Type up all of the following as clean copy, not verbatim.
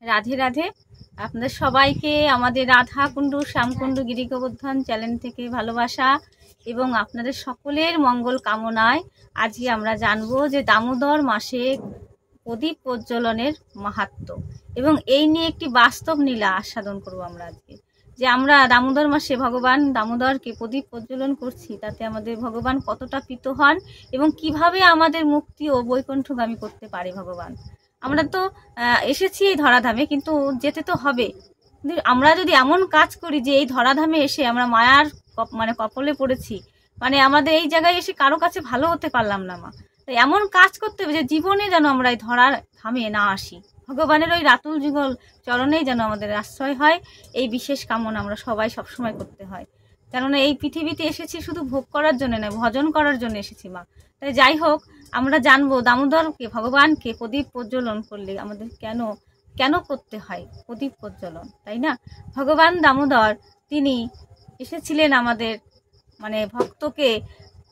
রাধে রাধে। আপনাদের সবাইকে আমাদের রাধা কুণ্ডু শ্যামকুণ্ডু গিরিগোবর্ধন চ্যানেল থেকে ভালোবাসা এবং আপনাদের সকলের মঙ্গল কামনায় আজকে আমরা জানবো যে দামোদর মাসে প্রদীপ প্রজ্বলনের মাহাত্ম্য এবং এই নিয়ে একটি বাস্তব লীলা আস্বাদন করবো আমরা আজকে। যে আমরা দামোদর মাসে ভগবান দামোদরকে প্রদীপ প্রজ্বলন করছি, তাতে আমাদের ভগবান কতটা প্রীত হন এবং কিভাবে আমাদের মুক্তি ও বৈকুণ্ঠগামী করতে পারে ভগবান। আমরা তো এসেছি এই ধরাধামে, কিন্তু যেতে তো হবে। আমরা যদি এমন কাজ করি যে এই ধরাধামে এসে আমরা মায়ার কপলে পড়েছি, আমাদের এই জায়গায় এসে কারো কাছে ভালো হতে পারলাম না মা, তাই এমন কাজ করতে হবে যে জীবনে যেন আমরা এই ধরার ধামে না আসি, ভগবানের ওই রাতুল যুগল চরণেই যেন আমাদের আশ্রয় হয়। এই বিশেষ কামনা আমরা সবাই সবসময় করতে হয়, কেননা এই পৃথিবীতে এসেছি শুধু ভোগ করার জন্য নয়, ভজন করার জন্য এসেছি মা। তাই যাই হোক, আমরা জানবো দামোদরকে ভগবানকে প্রদীপ প্রজ্বলন করলে আমাদের কেন কেন করতে হয় প্রদীপ প্রজ্বলন, তাই না? ভগবান দামোদর তিনি এসেছিলেন আমাদের ভক্তকে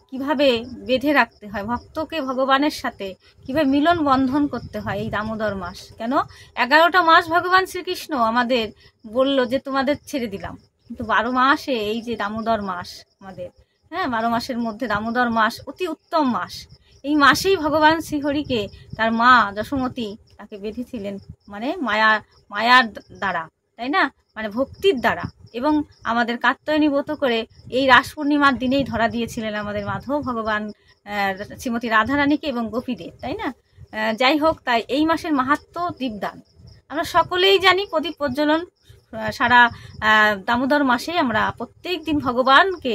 কিভাবে বেঁধে রাখতে হয়, ভক্তকে ভগবানের সাথে কিভাবে মিলন বন্ধন করতে হয়। এই দামোদর মাস কেন 11টা মাস ভগবান শ্রীকৃষ্ণ আমাদের বলল যে তোমাদের ছেড়ে দিলাম, কিন্তু 12 মাসে এই যে দামোদর মাস আমাদের, 12 মাসের মধ্যে দামোদর মাস অতি উত্তম মাস। এই মাসেই ভগবান শ্রীহরিকে তার মা যশোমতী তাকে বেঁধেছিলেন মায়ার দ্বারা, তাই না? ভক্তির দ্বারা। এবং আমাদের কাত্যায়নী ব্রত করে এই রাস পূর্ণিমার দিনেই ধরা দিয়েছিলেন আমাদের মাধব ভগবান শ্রীমতী রাধারানীকে এবং গোপীদের, তাই না? যাই হোক, তাই এই মাসের মাহাত্ম্য দীপদান আমরা সকলেই জানি। প্রদীপ প্রজ্বলন সারা দামোদর মাসে আমরা প্রত্যেক দিন ভগবানকে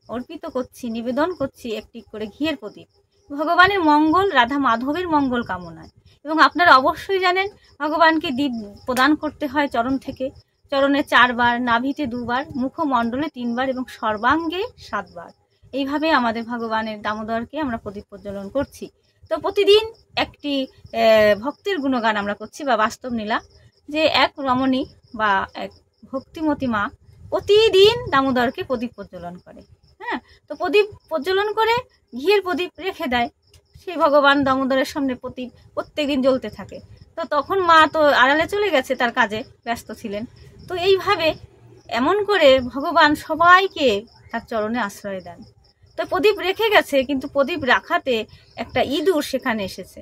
অর্পিত করছি, নিবেদন করছি একটি করে ঘিয়ের প্রদীপ, ভগবানের মঙ্গল, রাধা মাধবের মঙ্গল কামনায়। এবং আপনারা অবশ্যই জানেন ভগবানকে দীপ প্রদান করতে হয় চরণ থেকে। চরণে 4 বার, নাভিতে 2 বার, মুখমণ্ডলে 3 বার এবং সর্বাঙ্গে 7 বার। এইভাবে আমাদের ভগবানের দামোদরকে আমরা প্রদীপ প্রজ্বলন করছি। তো প্রতিদিন একটি ভক্তের গুণগান আমরা করছি বা বাস্তব নীলা, যে এক রমণী বা এক ভক্তিমতী মা প্রতিদিন দামোদরকে প্রদীপ প্রজ্বলন করে। তো প্রদীপ প্রজ্বলন করে ঘিয়ের প্রদীপ রেখে দেয়, সেই ভগবান দামোদরের সামনে প্রদীপ প্রত্যেকদিন জ্বলতে থাকে। তো তখন মা তো আড়ালে চলে গেছে, তার কাজে ব্যস্ত ছিলেন। তো এইভাবে এমন করে ভগবান সবাইকে তার চরণে আশ্রয় দেন। তো প্রদীপ রেখে গেছে, কিন্তু প্রদীপ রাখাতে একটা ইঁদুর সেখানে এসেছে।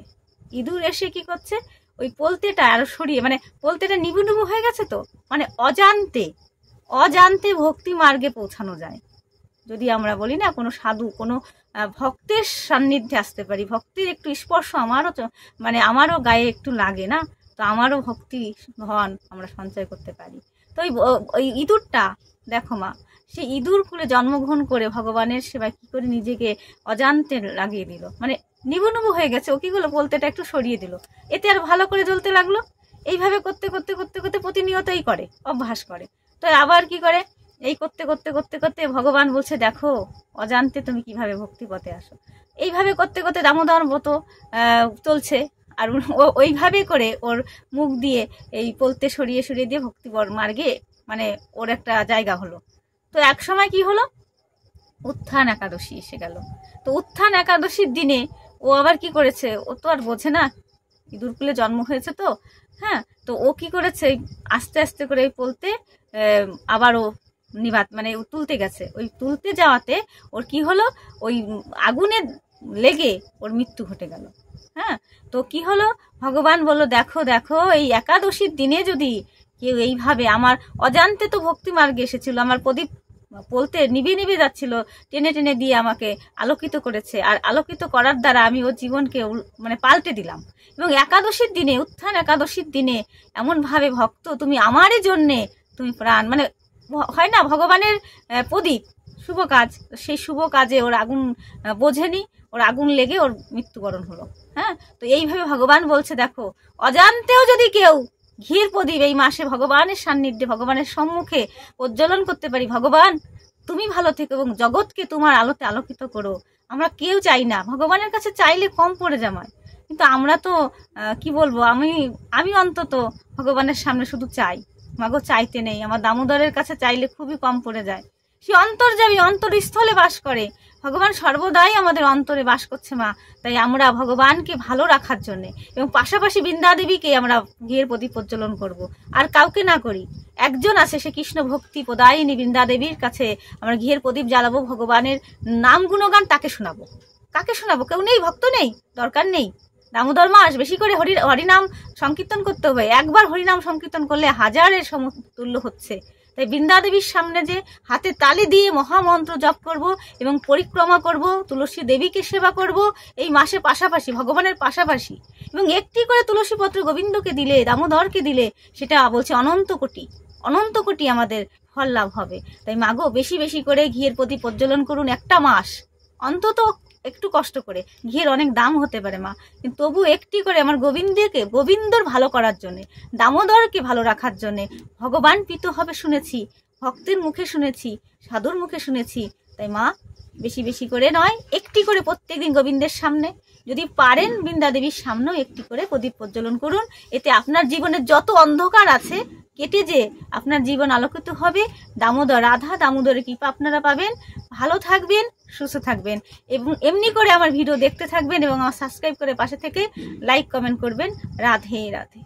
ইঁদুর এসে কি করছে, ওই পোলতেটা আরো সরিয়ে, পোলতেটা নিবু নিবু হয়ে গেছে। তো অজান্তে ভক্তি মার্গে পৌঁছানো যায় যদি আমরা বলি না, কোনো সাধু কোনো ভক্তের সান্নিধ্যে আসতে পারি, ভক্তির একটু স্পর্শ আমারও গায়ে একটু লাগে না, তো আমারও ভক্তি ধন আমরা সঞ্চয় করতে পারি। তো ওই ইঁদুরটা দেখো মা, সে ইঁদুর কুলে জন্মগ্রহণ করে ভগবানের সেবায় কি করে নিজেকে অজান্তে লাগিয়ে দিল, নিবু নিবু হয়ে গেছে। ও কি করলো, পোলতেটা একটু সরিয়ে দিল, এতে আর ভালো করে জ্বলতে লাগলো। এইভাবে করতে করতে করতে করতে প্রতিনিয়তই করে, অভ্যাস করে। তো আবার কি করে, এই করতে করতে করতে করতে ভগবান বলছে দেখো অজান্তে তুমি কিভাবে ভক্তি পথে আসো। এইভাবে করতে করতে দামোদর ব্রত চলছে, আর ওইভাবে করে ওর মুখ দিয়ে এই পোলতে সরিয়ে সরিয়ে দিয়ে ভক্তি মার্গে ওর একটা জায়গা হলো। তো এক সময় কি হলো, উত্থান একাদশী এসে গেল। তো উত্থান একাদশীর দিনে ও আবার কি করেছে, ও তো আর বোঝে না, ইঁদুর কুলে জন্ম হয়েছে। তো তো ও কি করেছে, আস্তে আস্তে করে পোলতে আবারও নিবাত তুলতে গেছে। ওই তুলতে যাওয়াতে ওর কি হলো, ওই আগুনে লেগে ওর মৃত্যু ঘটে গেল। তো কি হলো, ভগবান বলল দেখো দেখো, এই একাদশীর দিনে যদি কেউ এইভাবে আমার অজান্তে তো ভক্তি মার্গে এসেছিল, আমার প্রদীপ বলতে নিভে নিভে যাচ্ছিল, টেনে টেনে দিয়ে আমাকে আলোকিত করেছে, আর আলোকিত করার দ্বারা আমি ওর জীবনকে পাল্টে দিলাম। এবং একাদশীর দিনে, উত্থান একাদশীর দিনে এমন ভাবে ভক্ত তুমি আমারই জন্যে তুমি প্রাণ হয় না, ভগবানের প্রদীপ শুভ কাজ, সেই শুভ কাজে ওর আগুন বোঝেনি, ওর আগুন লেগে ওর মৃত্যুবরণ হলো। তো এইভাবে ভগবান বলছে দেখো, অজান্তেও যদি কেউ ঘিয়ের প্রদীপ এই মাসে ভগবানের সান্নিধ্যে ভগবানের সম্মুখে প্রজ্বলন করতে পারি, ভগবান তুমি ভালো থেকো এবং জগৎকে তোমার আলোতে আলোকিত করো। আমরা কেউ চাই না, ভগবানের কাছে চাইলে কম পড়ে যায়, কিন্তু আমরা তো কি বলবো, আমি অন্তত ভগবানের সামনে শুধু চাই, মাগো চাইতে নেই। আমার দামোদরের কাছে চাইলে খুবই কম পড়ে যায়। সে অন্তর্যামী, অন্তরস্থলে বাস করে, ভগবান সর্বদাই আমাদের অন্তরে বাস করছে মা। তাই আমরা ভগবানকে ভালো রাখার জন্য এবং পাশাপাশি বৃন্দা দেবীকে আমরা ঘিয়ের প্রদীপ প্রজ্বলন করব। আর কাউকে না করি, একজন আছে, সে কৃষ্ণ ভক্তি প্রদায়িনী বৃন্দা দেবীর কাছে আমরা ঘিয়ের প্রদীপ জ্বালাবো, ভগবানের নাম গুণগান তাকে শোনাবো। কাকে শোনাবো? কেউ নেই, ভক্ত নেই, দরকার নেই। দামোদর মাস বেশি করে হরিনাম সংকীর্তন করতে হবে। একবার হরিনাম সংকীর্তন করলে হাজারের সমতুল্য হচ্ছে। তাই বৃন্দা দেবীর সামনে যে হাতে তালি দিয়ে মহামন্ত্র জপ করব এবং পরিক্রমা করব, তুলসী দেবীকে সেবা করব এই মাসে পাশাপাশি, ভগবানের পাশাপাশি। এবং একটি করে তুলসী পত্র গোবিন্দকে দিলে, দামোদরকে দিলে, সেটা বলছে অনন্ত কোটি আমাদের ফল লাভ হবে। তাই মাগো বেশি বেশি করে ঘিয়ের প্রদীপ প্রজ্বলন করুন একটা মাস অন্তত, একটু কষ্ট করে। ঘিয়ের অনেক দাম হতে পারে মা, কিন্তু তবু একটি করে আমার গোবিন্দর ভালো করার জন্যে, দামোদরকে ভালো রাখার জন্যে। ভগবান প্রীত হবে শুনেছি, ভক্তের মুখে শুনেছি, সাধুর মুখে শুনেছি। তাই মা বেশি বেশি করে নয়, একটি করে প্রত্যেকদিন গোবিন্দের সামনে, যদি পারেন বৃন্দা দেবীর সামনেও একটি করে প্রদীপ প্রজ্বলন করুন। এতে আপনার জীবনের যত অন্ধকার আছে কেটে যে আপনার জীবন আলোকিত হবে। রাধা দামোদরের কৃপা আপনারা পাবেন। ভালো থাকবেন, সুস্থ থাকবেন এবং এমনি করে আমার ভিডিও দেখতে থাকবেন এবং আমার সাবস্ক্রাইব করে পাশে থেকে লাইক কমেন্ট করবেন। রাধে রাধে।